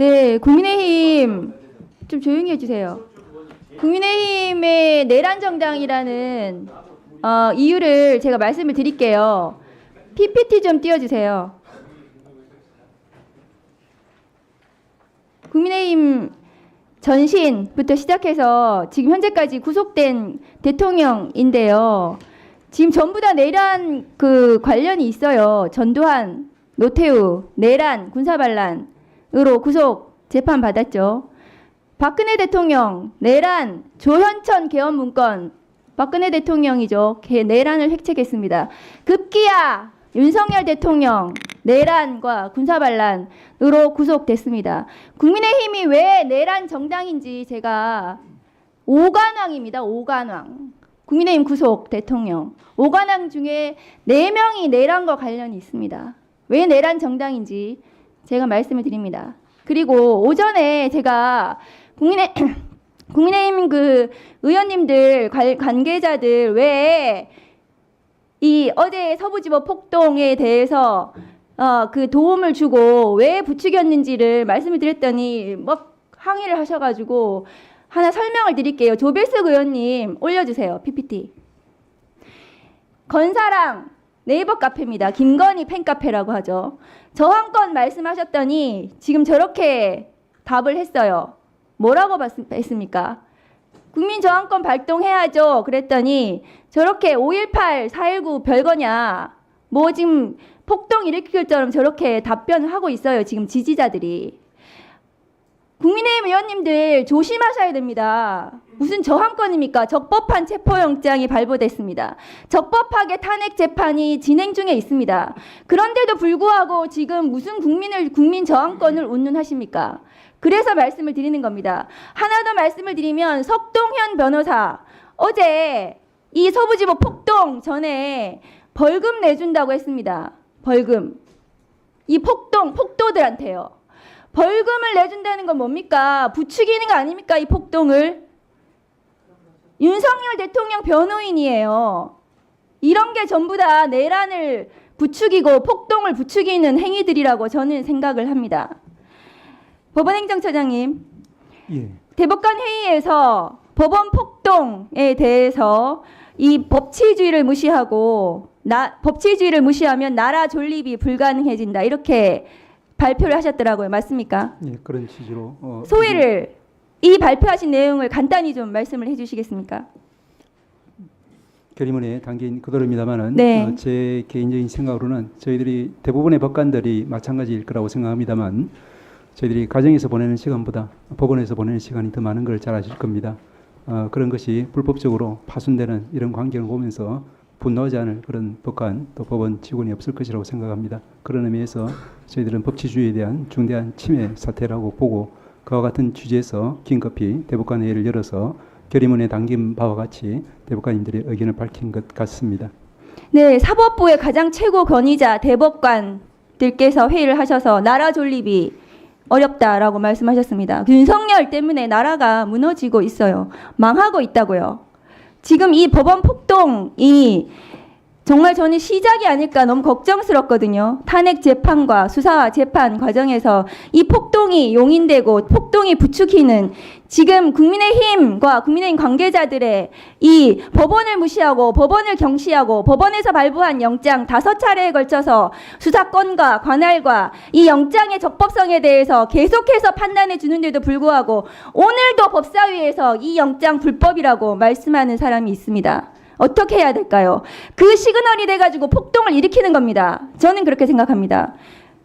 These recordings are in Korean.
네, 국민의힘 좀 조용히 해주세요. 국민의힘의 내란 정당이라는 이유를 제가 말씀을 드릴게요. PPT 좀 띄워주세요. 국민의힘 전신부터 시작해서 지금 현재까지 구속된 대통령인데요. 지금 전부 다 내란 관련이 있어요. 전두환, 노태우, 내란, 군사반란으로 구속 재판 받았죠. 박근혜 대통령, 내란, 조현천 계엄 문건, 박근혜 대통령이죠. 내란을 획책했습니다. 급기야 윤석열 대통령, 내란과 군사반란으로 구속됐습니다. 국민의힘이 왜 내란 정당인지 제가 오관왕입니다. 오관왕. 국민의힘 구속 대통령. 오관왕 중에 4명이 내란과 관련이 있습니다. 왜 내란 정당인지 제가 말씀을 드립니다. 그리고 오전에 제가 국민의힘 의원님들, 관계자들 왜 이 어제 서부지법 폭동에 대해서 도움을 주고 왜 부추겼는지를 말씀을 드렸더니 막 항의를 하셔가지고 하나 설명을 드릴게요. 조배석 의원님 올려주세요. PPT. 건사랑 네이버 카페입니다. 김건희 팬카페라고 하죠. 저항권 말씀하셨더니 지금 저렇게 답을 했어요. 뭐라고 했습니까? 국민저항권 발동해야죠. 그랬더니 저렇게 5.18, 4.19 별거냐. 뭐 지금 폭동 일으킬 것처럼 저렇게 답변을 하고 있어요. 지금 지지자들이. 국민의힘 의원님들 조심하셔야 됩니다. 무슨 저항권입니까? 적법한 체포영장이 발부됐습니다. 적법하게 탄핵 재판이 진행 중에 있습니다. 그런데도 불구하고 지금 무슨 국민 저항권을 운운하십니까? 그래서 말씀을 드리는 겁니다. 하나 더 말씀을 드리면 석동현 변호사 어제 이 서부지법 폭동 전에 벌금 내준다고 했습니다. 벌금. 이 폭도들한테요. 벌금을 내준다는 건 뭡니까? 부추기는 거 아닙니까? 이 폭동을. 윤석열 대통령 변호인이에요. 이런 게 전부 다 내란을 부추기고 폭동을 부추기는 행위들이라고 저는 생각을 합니다. 법원행정처장님, 예. 대법관 회의에서 법원 폭동에 대해서 이 법치주의를 무시하면 나라 존립이 불가능해진다 이렇게 발표를 하셨더라고요. 맞습니까? 예, 그런 취지로 소회를 이 발표하신 내용을 간단히 좀 말씀을 해주시겠습니까? 결의문에 담긴 그대로입니다만은 네. 제 개인적인 생각으로는 저희들이 대부분의 법관들이 마찬가지일 거라고 생각합니다만 저희들이 가정에서 보내는 시간보다 법원에서 보내는 시간이 더 많은 걸 잘 아실 겁니다. 그런 것이 불법적으로 파손되는 이런 광경을 보면서 분노하지 않을 그런 법관 또 법원 직원이 없을 것이라고 생각합니다. 그런 의미에서 저희들은 법치주의에 대한 중대한 침해 사태라고 보고 그와 같은 취지에서 긴급히 대법관 회의를 열어서 결의문에 담긴 바와 같이 대법관님들의 의견을 밝힌 것 같습니다. 네, 사법부의 가장 최고 권위자 대법관들께서 회의를 하셔서 나라 존립이 어렵다라고 말씀하셨습니다. 윤석열 때문에 나라가 무너지고 있어요. 망하고 있다고요. 지금 이 법원 폭동이 정말 저는 시작이 아닐까 너무 걱정스럽거든요. 탄핵 재판과 수사 재판 과정에서 이 폭동이 용인되고 폭동이 부추기는 지금 국민의힘과 국민의힘 관계자들의 이 법원을 무시하고 법원을 경시하고 법원에서 발부한 영장 5차례에 걸쳐서 수사권과 관할과 이 영장의 적법성에 대해서 계속해서 판단해 주는데도 불구하고 오늘도 법사위에서 이 영장 불법이라고 말씀하는 사람이 있습니다. 어떻게 해야 될까요? 그 시그널이 돼가지고 폭동을 일으키는 겁니다. 저는 그렇게 생각합니다.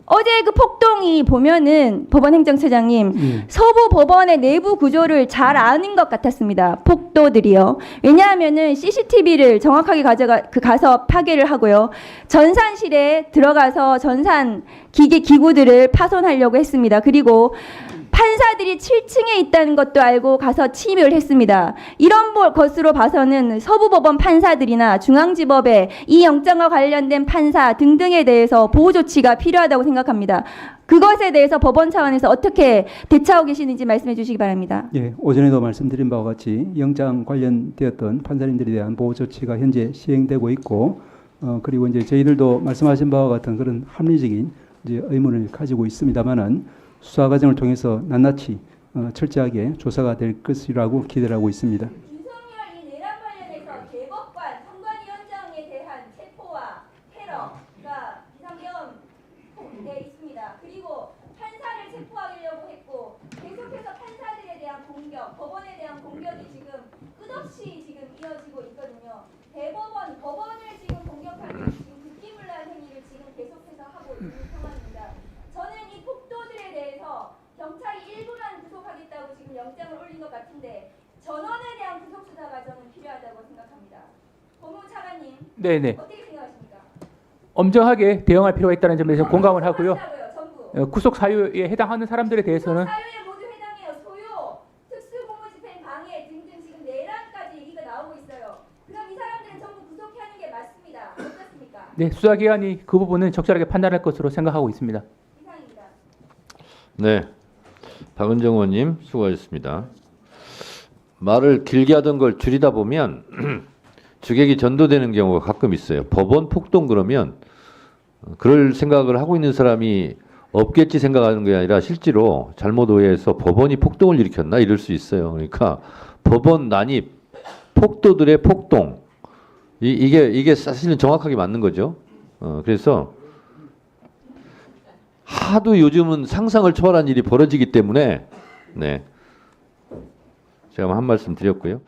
어제 그 폭동이 보면은 법원행정처장님 서부 법원의 내부 구조를 잘 아는 것 같았습니다. 폭도들이요. 왜냐하면은 CCTV를 정확하게 가서 파괴를 하고요. 전산실에 들어가서 전산 기구들을 파손하려고 했습니다. 그리고 판사들이 7층에 있다는 것도 알고 가서 침입을 했습니다. 이런 것으로 봐서는 서부법원 판사들이나 중앙지법의 이 영장과 관련된 판사 등등에 대해서 보호 조치가 필요하다고 생각합니다. 그것에 대해서 법원 차원에서 어떻게 대처하고 계시는지 말씀해 주시기 바랍니다. 예, 오전에도 말씀드린 바와 같이 영장 관련되었던 판사님들에 대한 보호 조치가 현재 시행되고 있고 그리고 이제 저희들도 말씀하신 바와 같은 그런 합리적인 이제 의문을 가지고 있습니다만은 수사 과정을 통해서 낱낱이 철저하게 조사가 될 것이라고 기대하고 있습니다. 윤석열 이 내란 관련해서 대법관 선관위원장에 대한 체포와 테러가 비상계엄에 있습니다. 그리고 판사를 체포하려고 했고 계속해서 판사들에 대한 공격, 법원에 대한 공격이 지금 끝없이 지금 이어지고 있거든요. 대법원, 법원을 지금 공격하는 지금 극기문란 행위를 지금 계속해서 하고 있는 상황입니다. 저는 이 폭도들에 대해서 경찰이 일부만 구속하겠다고 지금 영장을 올린 것 같은데 전원에 대한 구속 수사 과정은 필요하다고 생각합니다. 법무부 차관님 네네. 어떻게 생각하십니까? 엄정하게 대응할 필요가 있다는 점에서 공감을 하고요. 하시라고요, 전부. 구속 사유에 해당하는 사람들에 대해서는 사유에 모두 해당해요. 소요, 특수공무집행 방해 등등 지금 내란까지 얘기가 나오고 있어요. 그럼 이 사람들은 전부 구속하는 게 맞습니다. 어떻습니까? 네, 수사기관이 그 부분은 적절하게 판단할 것으로 생각하고 있습니다. 이상입니다. 네, 박은정 의원님 수고하셨습니다. 말을 길게 하던 걸 줄이다 보면 주객이 전도되는 경우가 가끔 있어요. 법원 폭동 그러면 그럴 생각을 하고 있는 사람이 없겠지 생각하는 게 아니라 실제로 잘못 오해해서 법원이 폭동을 일으켰나 이럴 수 있어요. 그러니까 법원 난입, 폭도들의 폭동 이게 사실은 정확하게 맞는 거죠. 그래서 하도 요즘은 상상을 초월한 일이 벌어지기 때문에 네, 제가 한 말씀 드렸고요.